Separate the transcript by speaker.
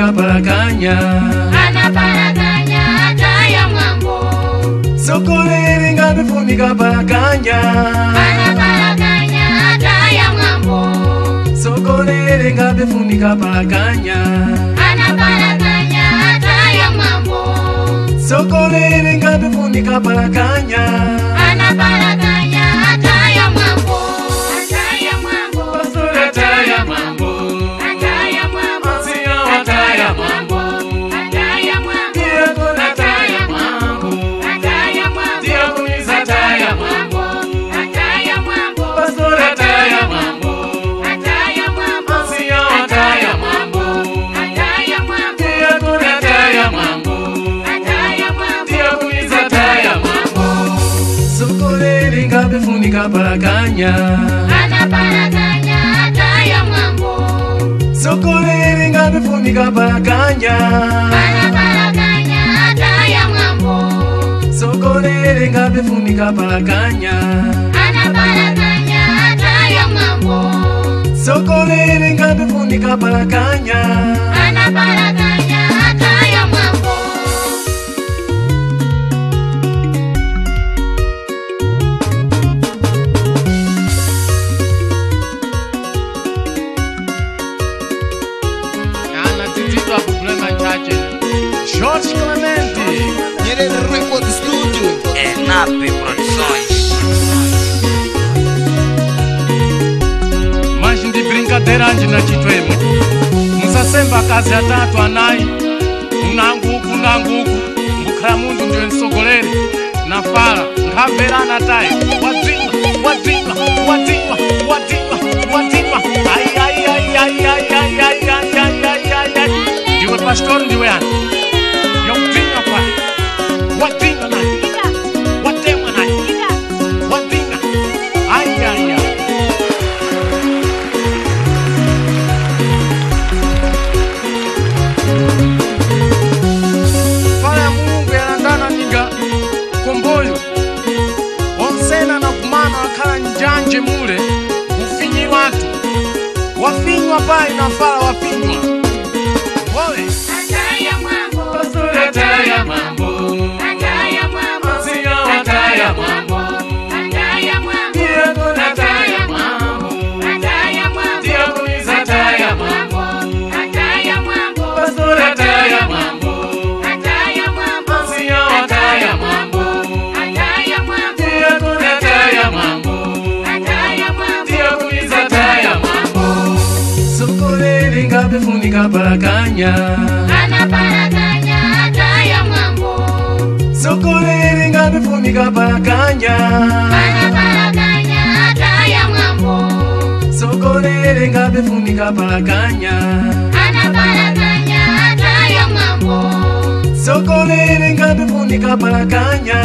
Speaker 1: befunika paraganya.
Speaker 2: Anaparaganya ataya mwambo.
Speaker 1: Sokolele nga befunika paraganya.
Speaker 2: Anaparaganya ataya mwambo.
Speaker 1: Sokolele nga befunika paraganya.
Speaker 2: Anaparaganya ataya mwambo.
Speaker 1: Sokolele nga befunika paraganya.
Speaker 2: Anaparaganya ataya mwambo. Ataya mwambo.
Speaker 1: Pastor ataya mambo.
Speaker 2: Ataya mwambo.
Speaker 1: Asiya ataya mambo.
Speaker 2: Ataya mwambo.
Speaker 1: Diakon ataya mambo.
Speaker 2: Ataya mwambo.
Speaker 1: Diakonis ataya mambo.
Speaker 2: Ataya mwambo.
Speaker 1: Pastor ataya mambo.
Speaker 2: Ataya mwambo.
Speaker 1: Asiya ataya mambo.
Speaker 2: Ataya mwambo.
Speaker 1: Diakon ataya mambo.
Speaker 2: Ataya mwambo.
Speaker 1: Diakonis ataya mambo. Sokolele nga befunika paraganya.
Speaker 2: Anaparaganya ataya mwambo.
Speaker 1: Sokolele nga befunika paraganya.
Speaker 2: Anaparaganya ataya mwambo.
Speaker 1: Sokolele nga befunika paraganya.
Speaker 2: Anaparaganya ataya mwambo.
Speaker 1: Sokolele nga befunika paraganya.
Speaker 2: Anaparaganya ataya mwambo.
Speaker 1: Anatitizwa problema chache. George Clementi.
Speaker 3: Nyerere Record Studio.
Speaker 4: Napi Produções.
Speaker 1: Mas ndi brincadeira ndina chitwemo. Musasemba kazi ya tatu anayi. Unanguku. Mbukhala mundu ndiwe nsogolere. Nafala. Nkambera natai. Wadzinga. Ai. Ndiwe pastor ndiwe yani. Yokudzinga kwa. Wadzinga nayi. Watemwa nayi. Wadzinga. Ai. Fala ya Mungu yanandana niga komboyo. Onsena na kumana wakala njanje mule. Ufinyi watu. Wafinywa pai na fala wafinywa. Wole.
Speaker 2: Ataya mwambo.
Speaker 1: Pastor ataya mambo.
Speaker 2: Ataya mwambo.
Speaker 1: Asiya ataya mambo.
Speaker 2: Ataya mwambo.
Speaker 1: Diakon ataya mambo.
Speaker 2: Ataya mwambo.
Speaker 1: Diakonis ataya mambo.
Speaker 2: Ataya mwambo.
Speaker 1: Pastor ataya mambo.
Speaker 2: Ataya mwambo.
Speaker 1: Asiya ataya mambo.
Speaker 2: Ataya mwambo.
Speaker 1: Diakon ataya mambo.
Speaker 2: Ataya mwambo.
Speaker 1: Diakonis ataya mambo. Sokolele nga befunika paraganya.
Speaker 2: Anaparaganya ataya mwambo.
Speaker 1: Sokolele nga befunika paraganya.
Speaker 2: Anaparaganya ataya mwambo.
Speaker 1: Sokolele nga befunika paraganya.
Speaker 2: Anaparaganya ataya mwambo.
Speaker 1: Sokolele nga befunika paraganya.